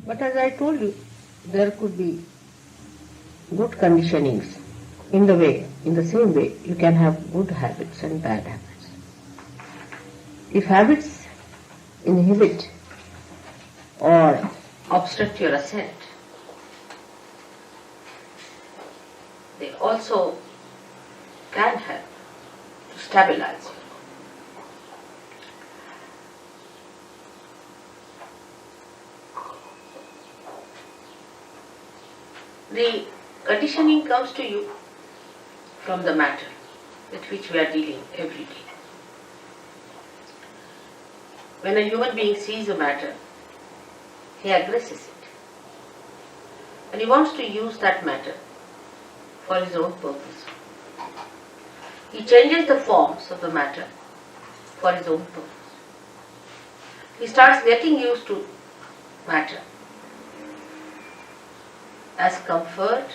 But as I told you, there could be good conditionings in the same way you can have good habits and bad habits. If habits inhibit or obstruct your ascent, they also can help to stabilize you. The conditioning comes to you from the matter with which we are dealing every day. When a human being sees a matter, he aggresses it. And he wants to use that matter for his own purpose. He changes the forms of the matter for his own purpose. He starts getting used to matter as comfort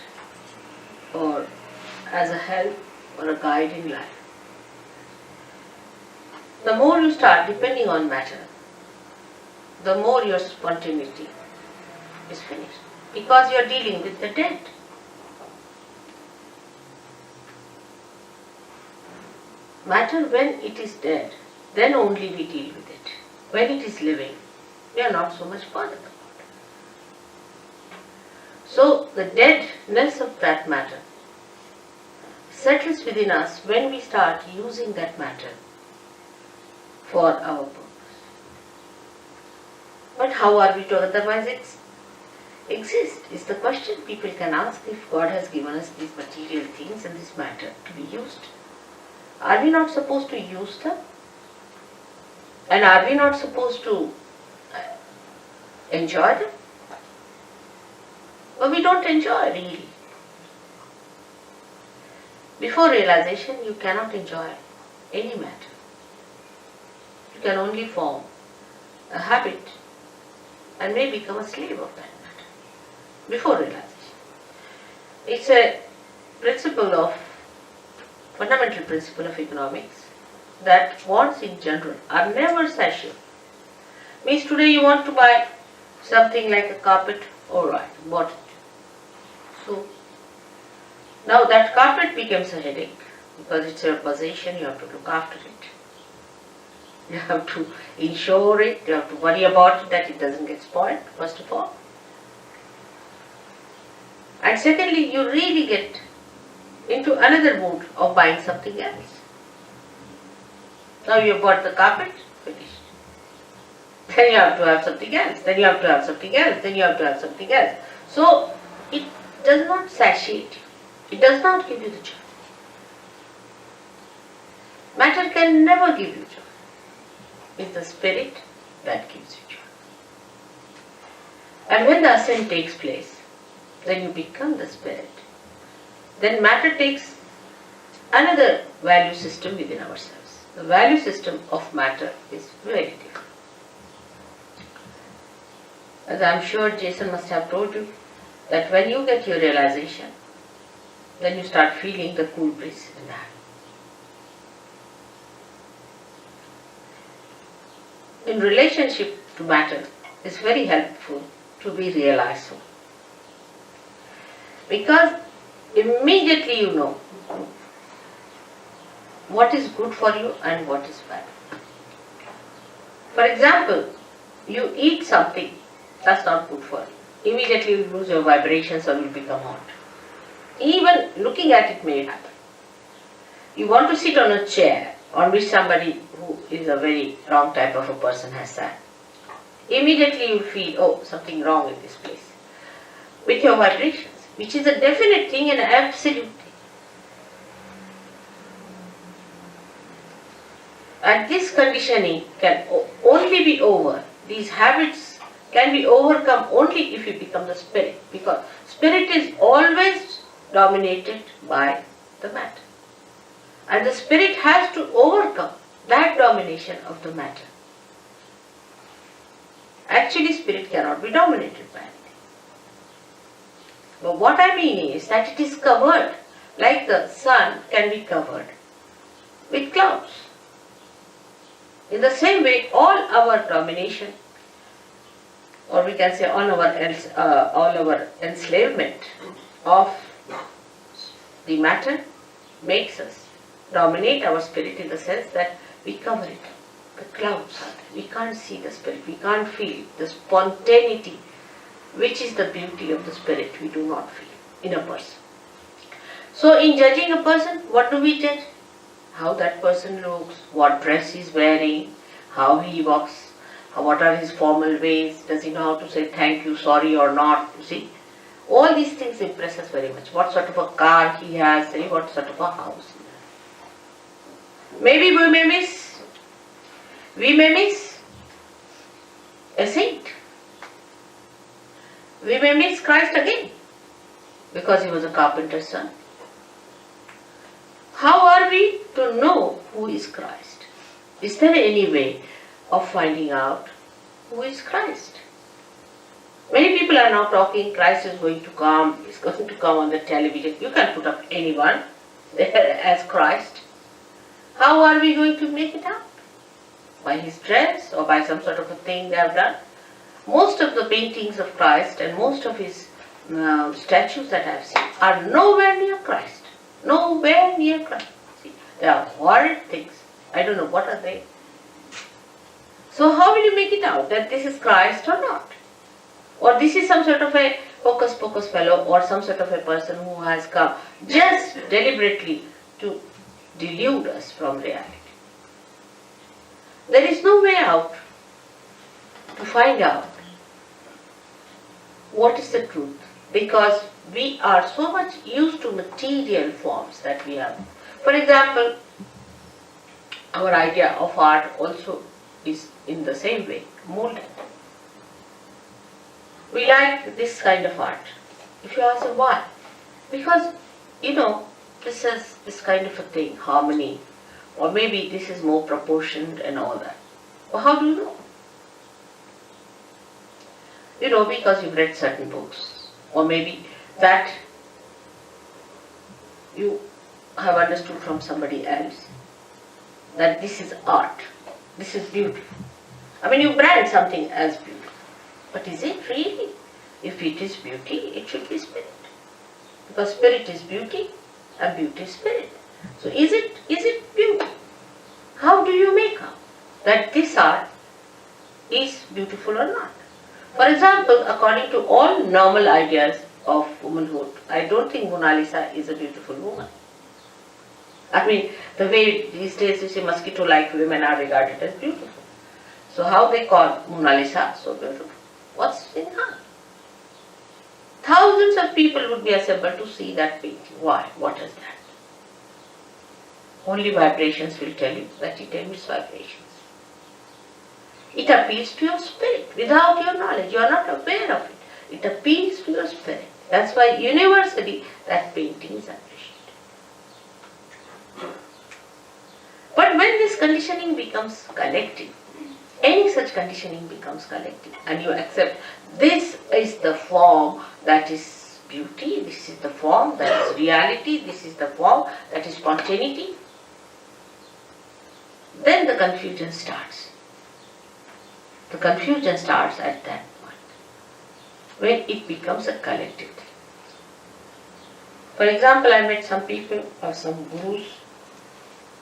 or as a help or a guide in life. The more you start depending on matter, the more your spontaneity is finished, because you are dealing with the dead. Matter, when it is dead, then only we deal with it. When it is living, we are not so much bothered about it. So the deadness of that matter settles within us when we start using that matter for our purpose. But how are we to otherwise exist is the question people can ask if God has given us these material things and this matter to be used. Are we not supposed to use them? And are we not supposed to enjoy them? But we don't enjoy really. Before realization, you cannot enjoy any matter. You can only form a habit and may become a slave of that matter before realization. It's a fundamental principle of economics that wants in general are never satiable. Means today you want to buy something like a carpet, alright, bought it. So now that carpet becomes a headache because it's your possession, you have to look after it. You have to insure it, you have to worry about it that it doesn't get spoiled, first of all. And secondly, you really get into another mood of buying something else. Now you have bought the carpet, finished. Then you have to have something else, then you have to have something else, then you have to have something else. So it does not satiate you. It does not give you the joy. Matter can never give you joy. It's the spirit that gives you joy. And when the ascent takes place, then you become the spirit. Then matter takes another value system within ourselves. The value system of matter is very different. As I am sure Jason must have told you, that when you get your realization, then you start feeling the cool breeze in the hand. In relationship to matter, it's very helpful to be realized so. Because immediately you know what is good for you and what is bad. For example, you eat something that's not good for you. Immediately you lose your vibrations or will become hot. Even looking at it may happen. You want to sit on a chair on which somebody who is a very wrong type of a person has sat. Immediately you feel, oh, something wrong in this place. With your vibrations, which is a definite thing and absolute thing. And this conditioning can only be over. These habits can be overcome only if you become the spirit, because spirit is always dominated by the matter. And the spirit has to overcome that domination of the matter. Actually, spirit cannot be dominated by anything. But what I mean is that it is covered, like the sun can be covered with clouds. In the same way, all our domination, or we can say all our enslavement of the matter makes us dominate our spirit in the sense that we cover it up. The clouds are there. We can't see the spirit. We can't feel the spontaneity, which is the beauty of the spirit. We do not feel in a person. So in judging a person, what do we judge? How that person looks, what dress he's wearing, how he walks, what are his formal ways, does he know how to say thank you, sorry or not, you see. All these things impress us very much. What sort of a car he has, what sort of a house he has. Maybe we may miss a saint. We may miss Christ again because he was a carpenter's son. How are we to know who is Christ? Is there any way of finding out who is Christ? Many people are now talking, Christ is going to come, he's going to come on the television. You can put up anyone there as Christ. How are we going to make it out? By his dress or by some sort of a thing they have done? Most of the paintings of Christ and most of his statues that I have seen are nowhere near Christ. Nowhere near Christ. See, they are horrid things. I don't know what are they. So how will you make it out that this is Christ or not? Or this is some sort of a hocus pocus fellow or some sort of a person who has come just deliberately to delude us from reality. There is no way out to find out what is the truth, because we are so much used to material forms that we have. For example, our idea of art also is in the same way, molded. We like this kind of art. If you ask why? Because, this is this kind of a thing, harmony, or maybe this is more proportioned and all that. Well, how do you know? Because you've read certain books, or maybe that you have understood from somebody else that this is art, this is beautiful. You brand something as beautiful. But is it really? If it is beauty, it should be spirit. Because spirit is beauty and beauty is spirit. So is it beauty? How do you make out that this art is beautiful or not? For example, according to all normal ideas of womanhood, I don't think Mona Lisa is a beautiful woman. The way these days you see mosquito-like women are regarded as beautiful. So how they call Mona Lisa so beautiful? What's in her? Thousands of people would be assembled to see that painting. Why? What is that? Only vibrations will tell you that it emits vibrations. It appeals to your spirit without your knowledge. You are not aware of it. It appeals to your spirit. That's why universally that painting is appreciated. But when this conditioning becomes collective, any such conditioning becomes collective, and you accept this is the form that is beauty, this is the form that is reality, this is the form that is spontaneity, then the confusion starts. The confusion starts at that point, when it becomes a collective thing. For example, I met some people or some gurus.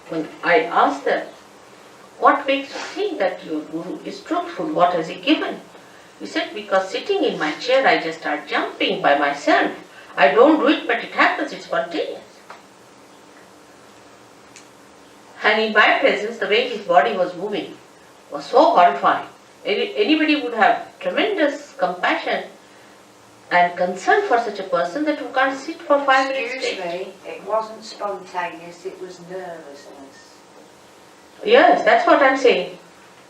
When I asked them, what makes you think that your guru is truthful? What has he given? He said, because sitting in my chair I just start jumping by myself. I don't do it, but it happens, it's spontaneous. And in my presence, the way his body was moving was so horrifying. Anybody would have tremendous compassion and concern for such a person that you can't sit for 5 minutes. Excuse me, it wasn't spontaneous, it was nervousness. Yes, that's what I'm saying.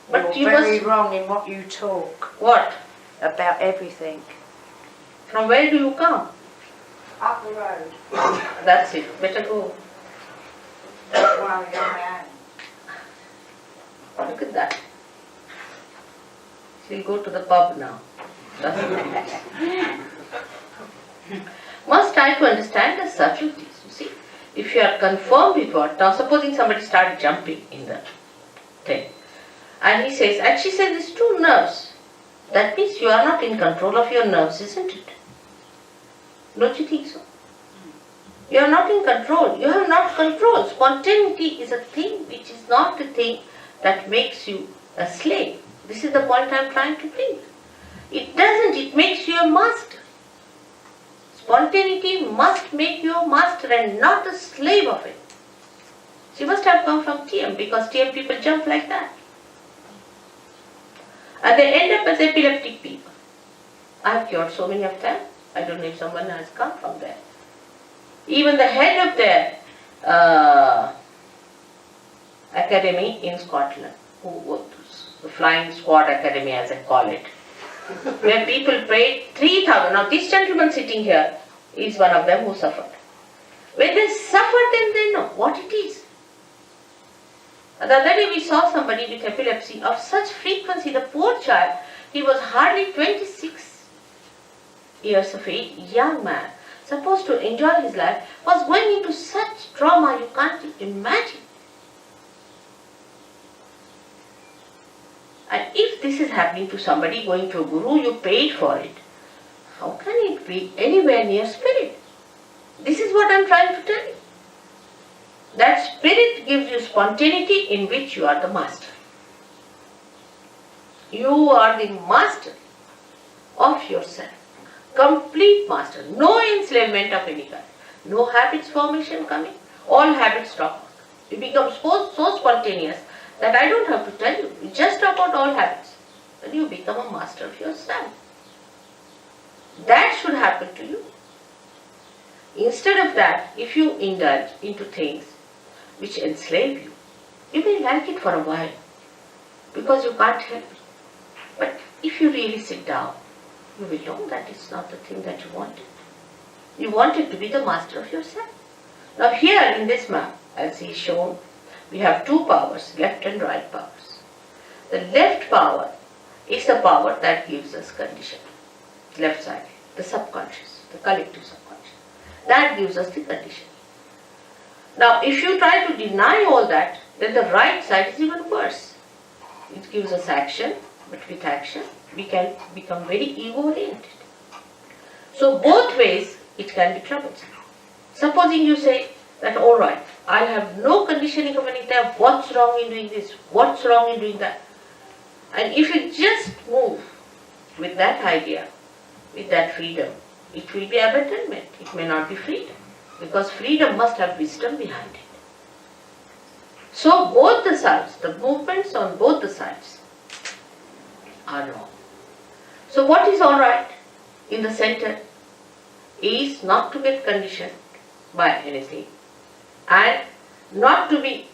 But You're very wrong in what you talk. What? About everything. From where do you come? Up the road. That's it. Better go. While you're on my own. Look at that. She'll go to the pub now. Must try to understand the subtleties, you see. If you are confirmed with what, now supposing somebody started jumping in the thing, and he says, and she says, these two nerves That means you are not in control of your nerves, isn't it? Don't you think so? You are not in control. You have not control. Spontaneity is a thing which is not a thing that makes you a slave. This is the point I am trying to bring. It doesn't. It makes you a master. Spontaneity must make you a master and not a slave of it. She must have come from TM, because TM people jump like that. And they end up as epileptic people. I have cured so many of them. I don't know if someone has come from there. Even the head of their academy in Scotland, the Flying Squad Academy as I call it, where people paid 3,000. Now this gentleman sitting here is one of them who suffered. When they suffer, then they know what it is. The other day we saw somebody with epilepsy of such frequency, the poor child, he was hardly 26 years of age, young man, supposed to enjoy his life, was going into such trauma you can't imagine. And if this is happening to somebody going to a guru, you paid for it, how can it be anywhere near spirit? This is what I am trying to tell you. That spirit gives you spontaneity in which you are the master. You are the master of yourself. Complete master. No enslavement of any kind. No habits formation coming. All habits drop out. You become so spontaneous that I don't have to tell you. You just drop out all habits. And you become a master of yourself. That should happen to you. Instead of that, if you indulge into things which enslave you, you may like it for a while because you can't help it. But if you really sit down, you will know that it's not the thing that you wanted. You wanted to be the master of yourself. Now here in this map, as is shown, we have two powers, left and right powers. The left power is the power that gives us condition. Left side, the subconscious, the collective subconscious. That gives us the condition. Now if you try to deny all that, then the right side is even worse. It gives us action, but with action we can become very ego-oriented. So both ways it can be troublesome. Supposing you say that, alright, I have no conditioning of any type, what's wrong in doing this, what's wrong in doing that? And if you just move with that idea, with that freedom, it will be abandonment, it may not be freedom, because freedom must have wisdom behind it. So both the sides, the movements on both the sides are wrong. So what is alright in the center is not to get conditioned by anything and not to be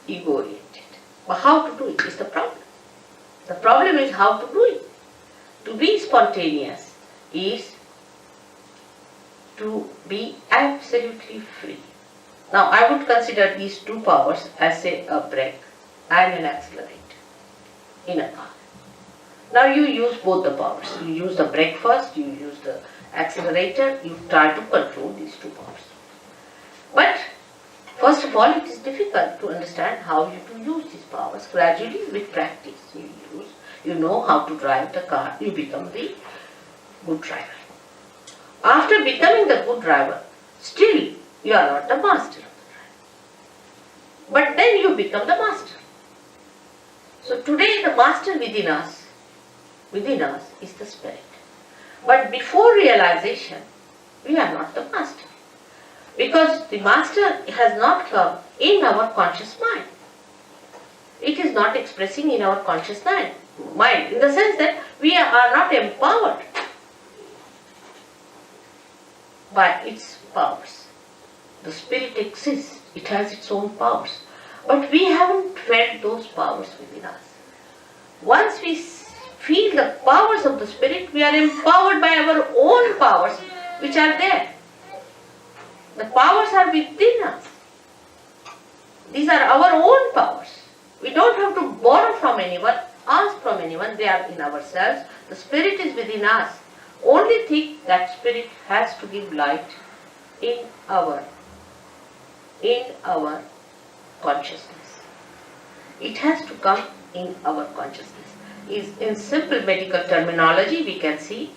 ego-oriented. But how to do it is the problem. The problem is how to do it. To be spontaneous is to be absolutely free. Now I would consider these two powers as say a brake and an accelerator in a car. Now you use both the powers. You use the brake first, you use the accelerator, you try to control these two powers. But first of all, it is difficult to understand how you to use these powers. Gradually, with practice, you know how to drive the car, you become the good driver. After becoming the good driver, still you are not the master of the driver. But then you become the master. So today the master within us is the spirit. But before realization, we are not the master. Because the master has not come in our conscious mind. It is not expressing in our conscious mind, in the sense that we are not empowered by its powers. The spirit exists, it has its own powers. But we haven't felt those powers within us. Once we feel the powers of the spirit, we are empowered by our own powers which are there. The powers are within us. These are our own powers. We don't have to borrow from anyone, ask from anyone, they are in ourselves. The spirit is within us. Only thing that spirit has to give light in our consciousness. It has to come in our consciousness. is, in simple medical terminology, we can say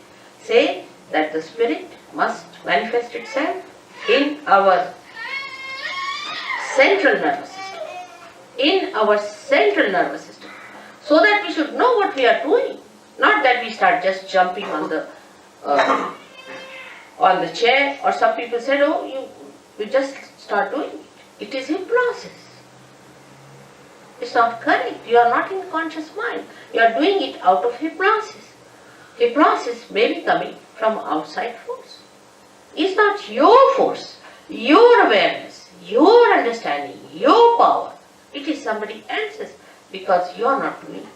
that the spirit must manifest itself in our central nervous system. In our central nervous system. So that we should know what we are doing. Not that we start just jumping on the chair, or some people said, oh, you just start doing it. It is hypnosis. It's not correct. You are not in conscious mind. You are doing it out of hypnosis. Hypnosis may be coming from outside force. It's not your force, your awareness, your understanding, your power. It is somebody else's, because you are not doing it.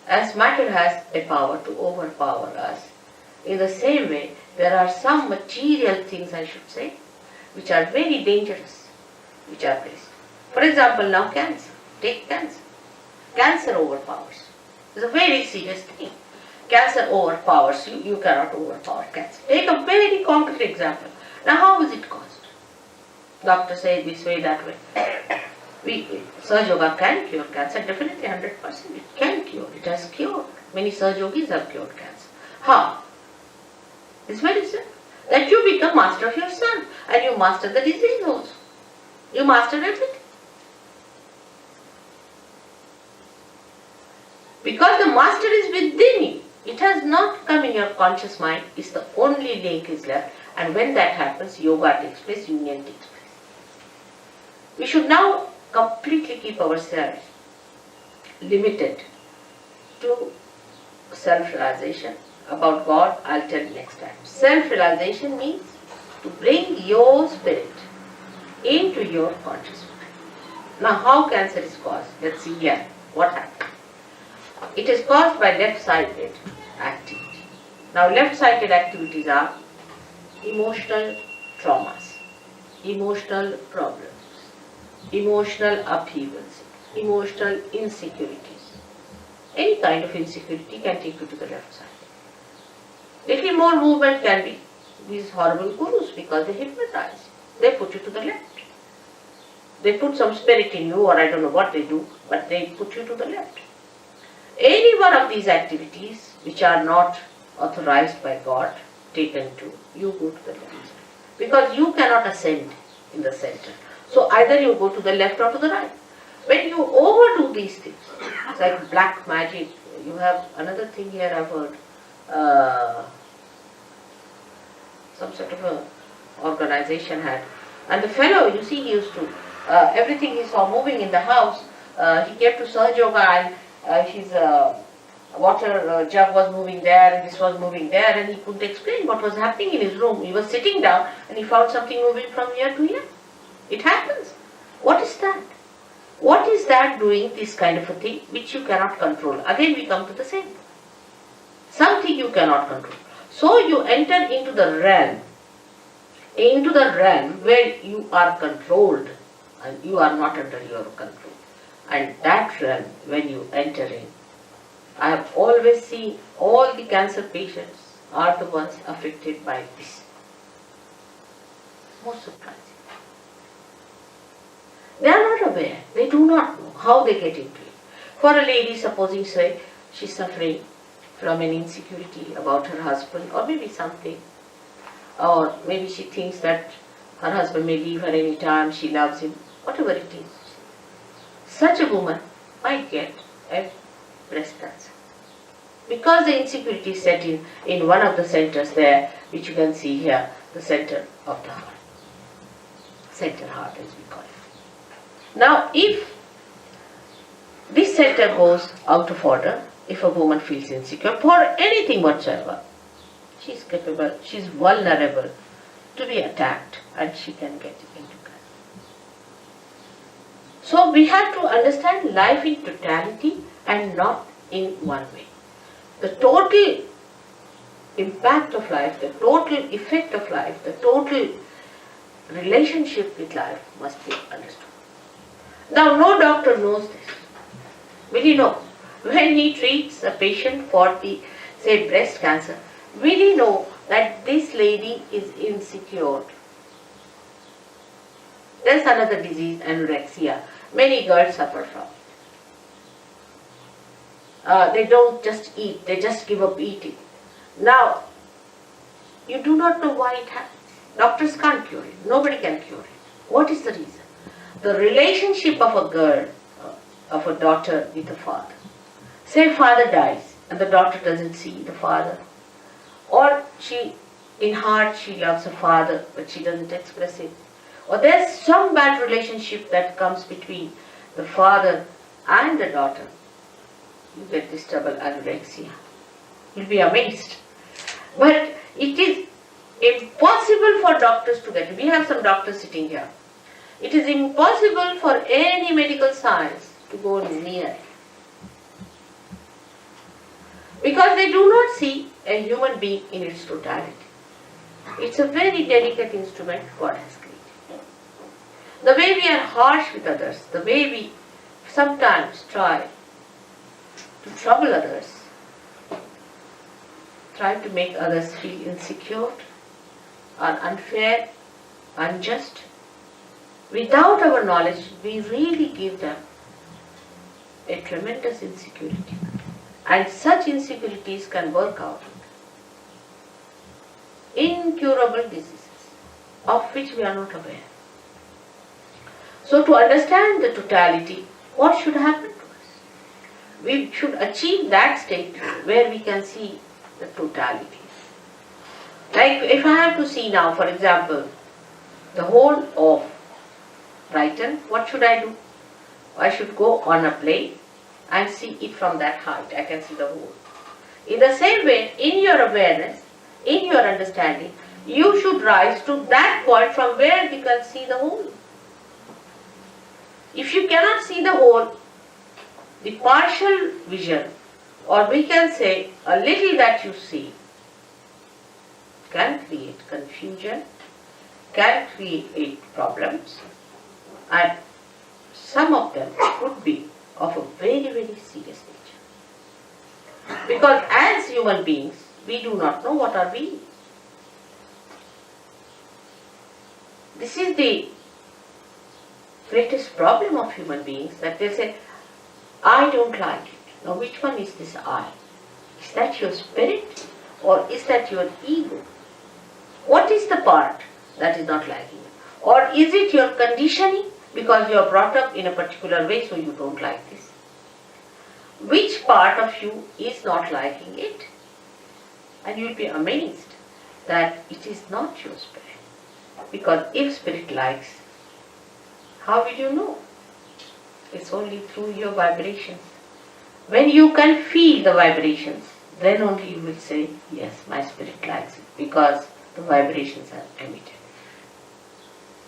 As matter has a power to overpower us, in the same way, there are some material things, I should say, which are very dangerous, which are placed. For example, now cancer. Take cancer. Cancer overpowers. It's a very serious thing. Cancer overpowers you. You cannot overpower cancer. Take a very concrete example. Now, how is it caused? Doctor says this way, that way. Surge Yoga can cure cancer. Definitely 100%. It can cure. It has cured. Many Surge Yogis have cured cancer. How? It's very simple. That you become master of your son, and you master the disease also. You master everything. Because the master is within you. It has not come in your conscious mind. It's the only link is left. And when that happens, yoga takes place, union takes place. We should now completely keep ourselves limited to self-realization. About God, I'll tell you next time. Self-realization means to bring your spirit into your conscious mind. Now, how cancer is caused? Let's see here. What happens? It is caused by left-sided activity. Now, left-sided activities are emotional traumas, emotional problems, emotional upheavals, emotional insecurities. Any kind of insecurity can take you to the left side. Little more movement can be these horrible gurus, because they hypnotize. They put you to the left. They put some spirit in you, or I don't know what they do, but they put you to the left. Any one of these activities which are not authorized by God, taken to, you go to the left side. Because you cannot ascend in the center. So either you go to the left or to the right. When you overdo these things, it's like black magic. You have another thing here I've heard. Some sort of a organization had. And the fellow, you see, he used to, everything he saw moving in the house, he came to Surge Yoga, and his water jug was moving there, and this was moving there, and he couldn't explain what was happening in his room. He was sitting down, and he found something moving from here to here. It happens. What is that? What is that doing, this kind of a thing, which you cannot control? Again we come to the same. Something you cannot control. So you enter into the realm where you are controlled, and you are not under your control. And that realm, when you enter in, I have always seen all the cancer patients are the ones affected by this. Most surprising. They are not aware. They do not know how they get into it. For a lady, supposing say she's suffering from an insecurity about her husband, or maybe something, or maybe she thinks that her husband may leave her any time, she loves him, whatever it is. Such a woman might get a breast cancer. Because the insecurity is set in one of the centers there, which you can see here, the center of the heart. Center heart, as we call it. Now, if this center goes out of order, if a woman feels insecure for anything whatsoever, she is capable, she is vulnerable to be attacked, and she can get into cancer. So we have to understand life in totality and not in one way. The total impact of life, the total effect of life, the total relationship with life must be understood. Now, no doctor knows this. Will he know? When he treats a patient for the, say, breast cancer, will he know that this lady is insecure? There's another disease, anorexia. Many girls suffer from it. they don't just eat, they just give up eating. Now, you do not know why it happens. Doctors can't cure it. Nobody can cure it. What is the reason? The relationship of a girl, of a daughter with a father. Say father dies and the daughter doesn't see the father. Or in heart she loves her father but she doesn't express it. Or there's some bad relationship that comes between the father and the daughter. You get this double anorexia. You'll be amazed. But it is impossible for doctors to get it. We have some doctors sitting here. It is impossible for any medical science to go near it. Because they do not see a human being in its totality. It's a very delicate instrument God has created. The way we are harsh with others, the way we sometimes try to trouble others, try to make others feel insecure or unfair, unjust. Without our knowledge, we really give them a tremendous insecurity. And such insecurities can work out incurable diseases of which we are not aware. So to understand the totality, what should happen to us? We should achieve that state where we can see the totality. Like if I have to see now, for example, the whole of Brighton, what should I do? I should go on a plane and see it from that height. I can see the whole. In the same way, in your awareness, in your understanding, you should rise to that point from where you can see the whole. If you cannot see the whole, the partial vision, or we can say a little that you see, can create confusion, can create problems, and some of them could be of a very, very serious nature. Because as human beings, we do not know what are we. This is the greatest problem of human beings, that they say, I don't like it. Now which one is this I? Is that your spirit or is that your ego? What is the part that is not liking it? Or is it your conditioning because you are brought up in a particular way so you don't like this? Which part of you is not liking it? And you will be amazed that it is not your spirit. Because if spirit likes, how will you know? It's only through your vibrations. When you can feel the vibrations, then only you will say, yes, my spirit likes it, because the vibrations are emitted.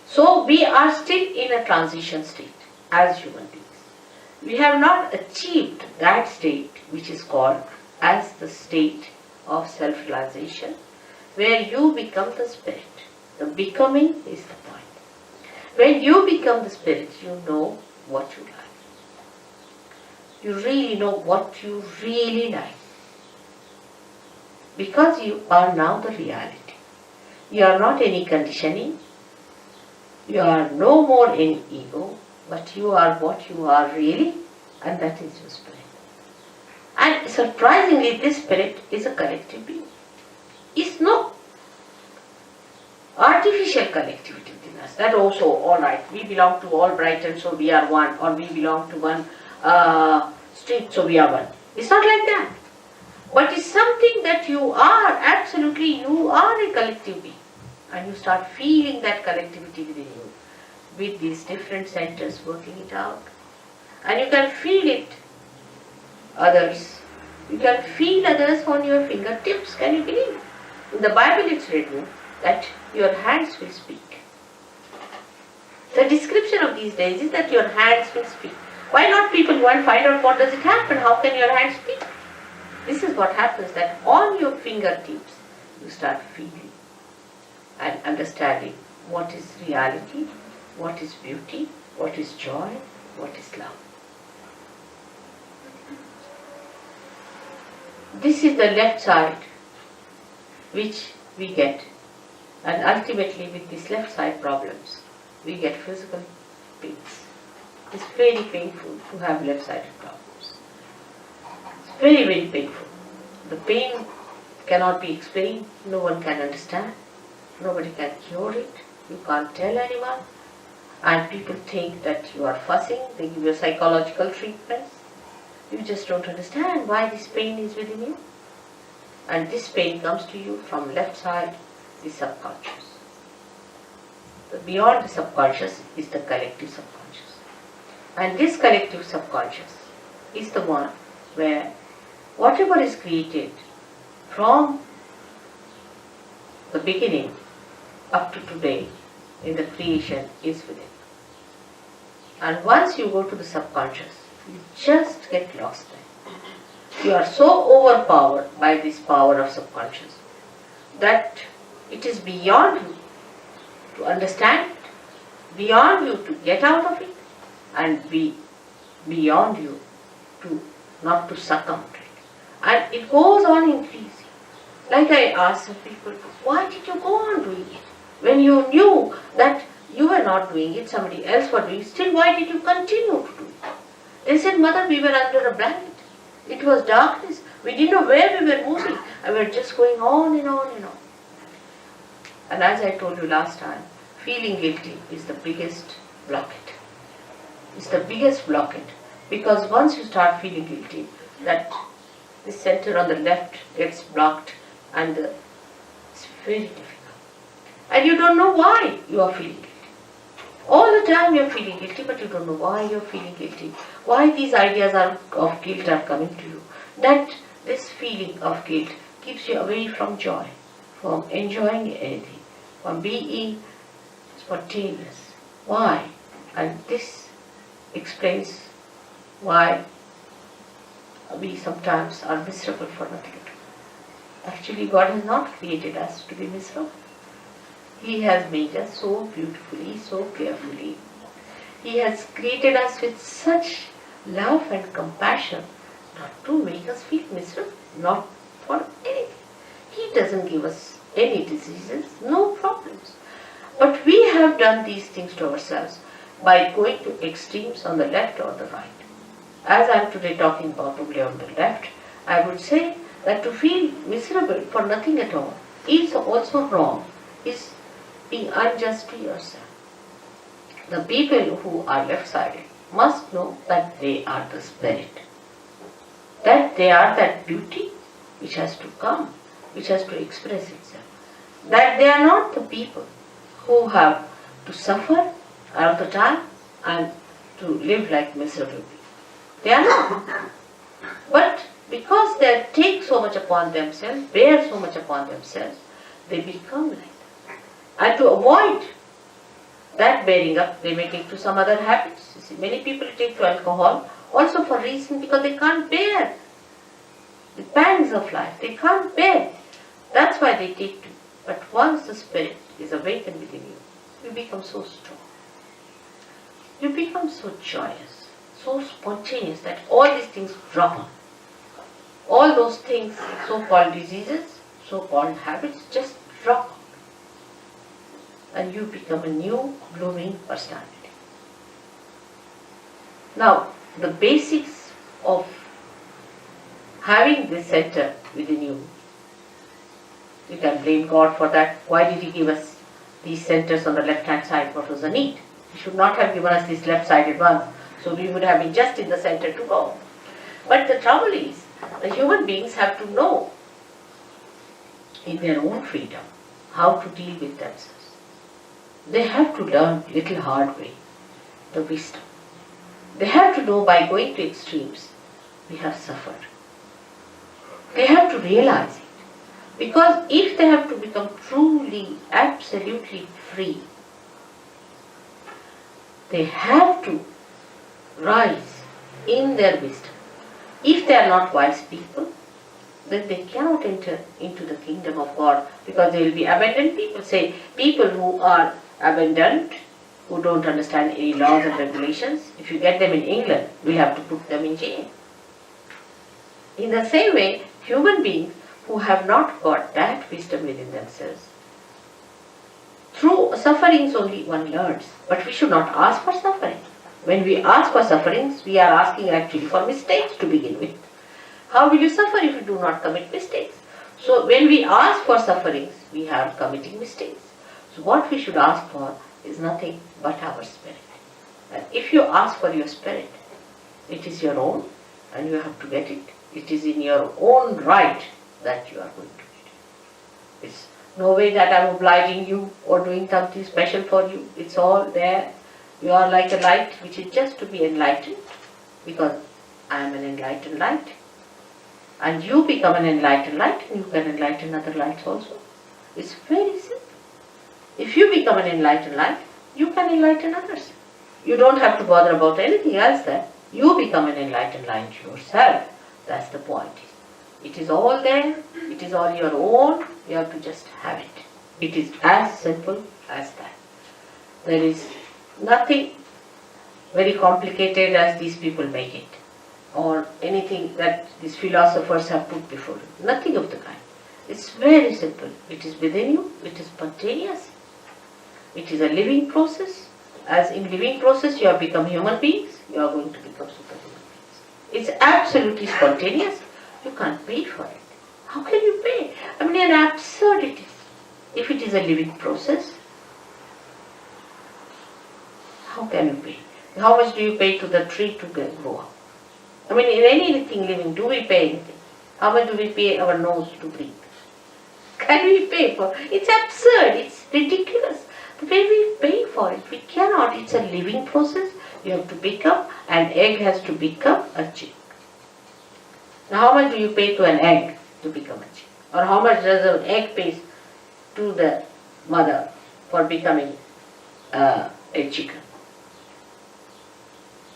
So we are still in a transition state as human beings. We have not achieved that state which is called as the state of self-realization, where you become the spirit. The becoming is the point. When you become the spirit, you know what you like. You really know what you really like. Because you are now the reality. You are not any conditioning. You are no more any ego, but you are what you are really, and that is your spirit. And surprisingly, this spirit is a collective being. It's no artificial collectivity within us. That also, alright, we belong to all Brighton, so we are one, or we belong to one street, so we are one. It's not like that. But it's something that you are, absolutely, you are a collective being. And you start feeling that collectivity within you, with these different centers working it out. And you can feel it, others. You can feel others on your fingertips, can you believe? In the Bible it's written that your hands will speak. The description of these days is that your hands will speak. Why not people go and find out what does it happen? How can your hands speak? This is what happens, that on your fingertips you start feeling and understanding what is reality, what is beauty, what is joy, what is love. This is the left side which we get, and ultimately with these left side problems we get physical pains. It's very painful to have left sided problems. It's very, very painful. The pain cannot be explained, no one can understand, nobody can cure it, you can't tell anyone, and people think that you are fussing, they give you psychological treatments. You just don't understand why this pain is within you. And this pain comes to you from left side, the subconscious. Beyond the subconscious is the collective subconscious. And this collective subconscious is the one where whatever is created from the beginning up to today in the creation is within. And once you go to the subconscious, you just get lost there. You are so overpowered by this power of subconscious that it is beyond you to understand it, beyond you to get out of it, and beyond you to not to succumb to it. And it goes on increasing. Like I asked some people, why did you go on doing it? When you knew that you were not doing it, somebody else was doing it, still why did you continue to do it? They said, Mother, we were under a blanket. It was darkness. We didn't know where we were moving. And we were just going on and on and on. And as I told you last time, feeling guilty is the biggest blockade. It's the biggest blockade. Because once you start feeling guilty, that the center on the left gets blocked and it's very difficult. And you don't know why you are feeling guilty. All the time you are feeling guilty, but you don't know why you are feeling guilty. Why these ideas of guilt are coming to you. That this feeling of guilt keeps you away from joy, from enjoying anything, from being spontaneous. Why? And this explains why we sometimes are miserable for nothing at all. Actually, God has not created us to be miserable. He has made us so beautifully, so carefully. He has created us with such love and compassion not to make us feel miserable, not for anything. He doesn't give us any diseases, no problems. But we have done these things to ourselves by going to extremes on the left or the right. As I am today talking about probably on the left, I would say that to feel miserable for nothing at all is also wrong, is being unjust to yourself. The people who are left-sided must know that they are the spirit, that they are that beauty which has to come, which has to express itself, that they are not the people who have to suffer all the time and to live like miserable people. They are not. But because they take so much upon themselves, bear so much upon themselves, they become like that. And to avoid that bearing up, they may take to some other habits. You see, many people take to alcohol also for reason because they can't bear the pangs of life. They can't bear. That's why they take to. But once the spirit is awakened within you, you become so strong. You become so joyous, so spontaneous that all these things drop on. All those things, so-called diseases, so-called habits, just drop on. And you become a new blooming personality. Now, the basics of having this center within you, you can blame God for that. Why did He give us these centers on the left-hand side? What was the need? He should not have given us this left-sided one, so we would have been just in the center to go. But the trouble is, the human beings have to know in their own freedom how to deal with themselves. They have to learn little hard way, the wisdom. They have to know by going to extremes, we have suffered. They have to realize it. Because if they have to become truly, absolutely free, they have to rise in their wisdom. If they are not wise people, then they cannot enter into the kingdom of God because they will be abandoned people. Say, people who are abandoned, who don't understand any laws and regulations, if you get them in England, we have to put them in jail. In the same way, human beings who have not got that wisdom within themselves, through sufferings only one learns, but we should not ask for suffering. When we ask for sufferings, we are asking actually for mistakes to begin with. How will you suffer if you do not commit mistakes? So when we ask for sufferings, we are committing mistakes. So what we should ask for is nothing but our spirit. And if you ask for your spirit, it is your own and you have to get it. It is in your own right that you are going to get it. It's no way that I am obliging you or doing something special for you. It's all there. You are like a light which is just to be enlightened, because I am an enlightened light. And you become an enlightened light and you can enlighten other lights also. It's very simple. If you become an enlightened light, you can enlighten others. You don't have to bother about anything else there. You become an enlightened light yourself. That's the point. It is all there. It is all your own. You have to just have it. It is as simple as that. There is nothing very complicated as these people make it, or anything that these philosophers have put before you. Nothing of the kind. It's very simple. It is within you. It is spontaneous. It is a living process. As in living process you have become human beings, you are going to become superhuman beings. It's absolutely spontaneous. You can't pay for it. How can you pay? I mean, an absurdity. If it is a living process, how can you pay? How much do you pay to the tree to grow up? I mean, in anything living, do we pay anything? How much do we pay our nose to breathe? Can we pay for it? It's absurd. It's ridiculous. The way we pay for it, we cannot. It's a living process. You have to become, an egg has to become a chick. Now, how much do you pay to an egg to become a chick? Or how much does an egg pay to the mother for becoming a chicken?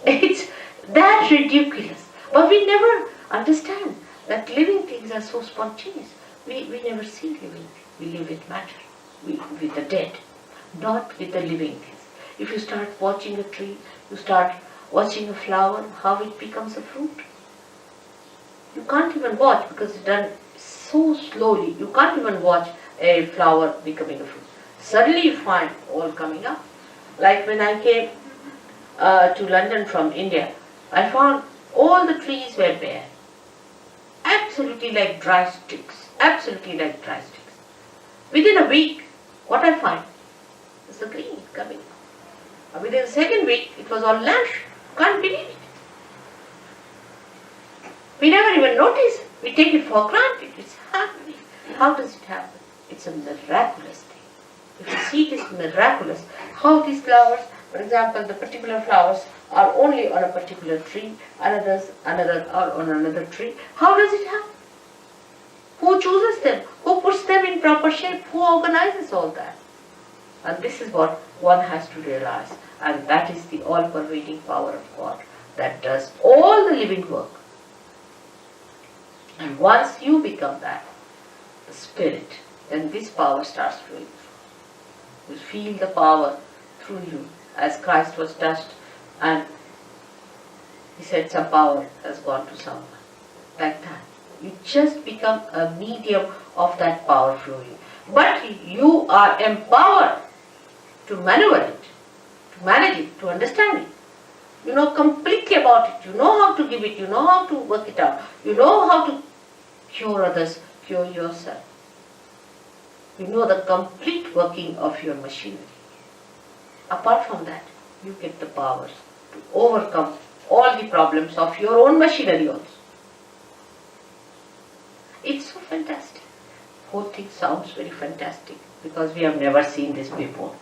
It's that ridiculous. But we never understand that living things are so spontaneous. We never see living things. We live with matter, with the dead, not with the living things. If you start watching a tree, you start watching a flower, how it becomes a fruit. You can't even watch because it's done so slowly. You can't even watch a flower becoming a fruit. Suddenly you find all coming up. Like when I came to London from India, I found all the trees were bare. Absolutely like dry sticks. Absolutely like dry sticks. Within a week, what I find is the green coming. Within the second week, it was all lush. Can't believe it. We never even notice. We take it for granted. It's happening. How does it happen? It's a miraculous thing. If you see it is miraculous, how these flowers, for example, the particular flowers are only on a particular tree, others are on another tree. How does it happen? Who chooses them? Who puts them in proper shape? Who organizes all that? And this is what one has to realize. And that is the all-pervading power of God that does all the living work. And once you become that, the spirit, then this power starts flowing through. You feel the power through you, as Christ was touched and he said some power has gone to someone. Like that. You just become a medium of that power flowing. But you are empowered to maneuver it, to manage it, to understand it. You know completely about it. You know how to give it. You know how to work it out. You know how to cure others, cure yourself. You know the complete working of your machinery. Apart from that, you get the power to overcome all the problems of your own machinery also. It's so fantastic. Whole thing sounds very fantastic because we have never seen this before.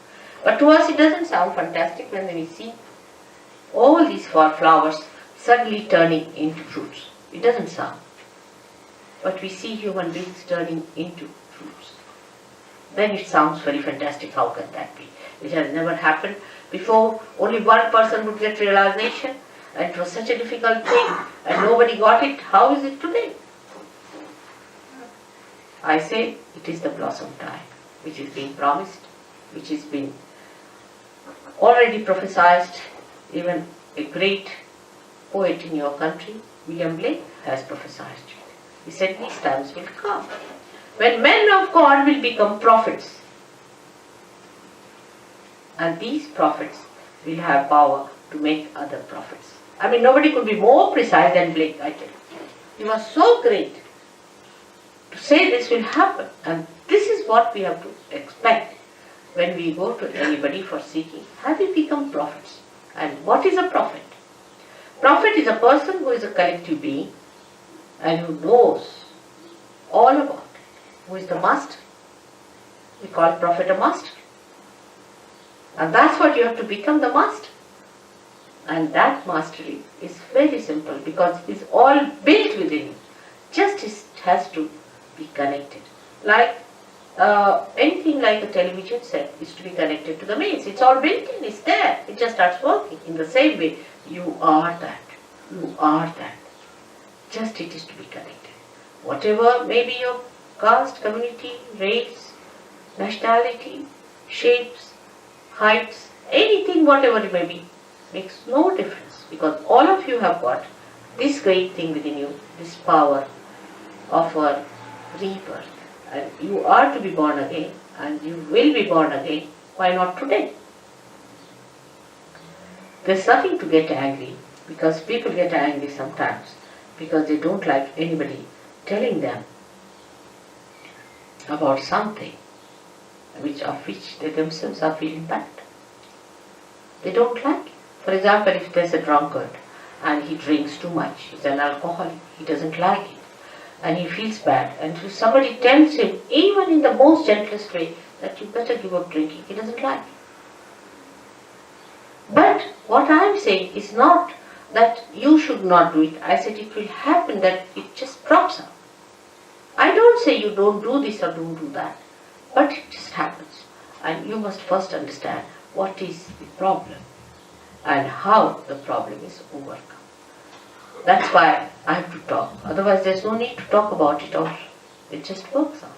But to us it doesn't sound fantastic when we see all these flowers suddenly turning into fruits. It doesn't sound. But we see human beings turning into fruits. Then it sounds very fantastic. How can that be? It has never happened before. Only one person would get realization, and it was such a difficult thing and nobody got it. How is it today? I say it is the blossom time which is being promised, which has been already prophesied. Even a great poet in your country, William Blake, has prophesied it. He said these times will come when men of God will become prophets, and these prophets will have power to make other prophets. I mean, nobody could be more precise than Blake, I tell you. You are so great to say this will happen, and this is what we have to expect when we go to anybody for seeking. Have we become prophets? And what is a prophet? Prophet is a person who is a collective being and who knows all about it. Who is the master? We call prophet a master. And that's what you have to become, the master. And that mastery is very simple because it's all built within you. Just it has to be connected. Like anything like a television set is to be connected to the mains. It's all built in, it's there. It just starts working. In the same way, you are that. You are that. Just it is to be connected. Whatever may be your caste, community, race, nationality, shapes, heights, anything, whatever it may be, makes no difference because all of you have got this great thing within you, this power of a rebirth. And you are to be born again, and you will be born again. Why not today? There's nothing to get angry, because people get angry sometimes because they don't like anybody telling them about something of which they themselves are feeling bad. They don't like it. For example, if there's a drunkard and he drinks too much, he's an alcoholic, he doesn't like it, and he feels bad, and if somebody tells him, even in the most gentlest way, that you better give up drinking, he doesn't like it. But what I am saying is not that you should not do it. I said it will happen that it just drops out. I don't say you don't do this or don't do that, but it just happens. And you must first understand what is the problem and how the problem is overcome. That's why I have to talk. Otherwise there's no need to talk about it also. It just works out.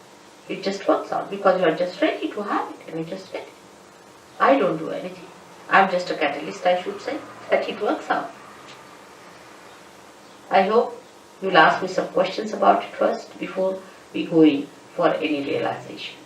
It just works out because you are just ready to have it and you just get it. I don't do anything. I'm just a catalyst, I should say, that it works out. I hope you'll ask me some questions about it first before we go in for any realization.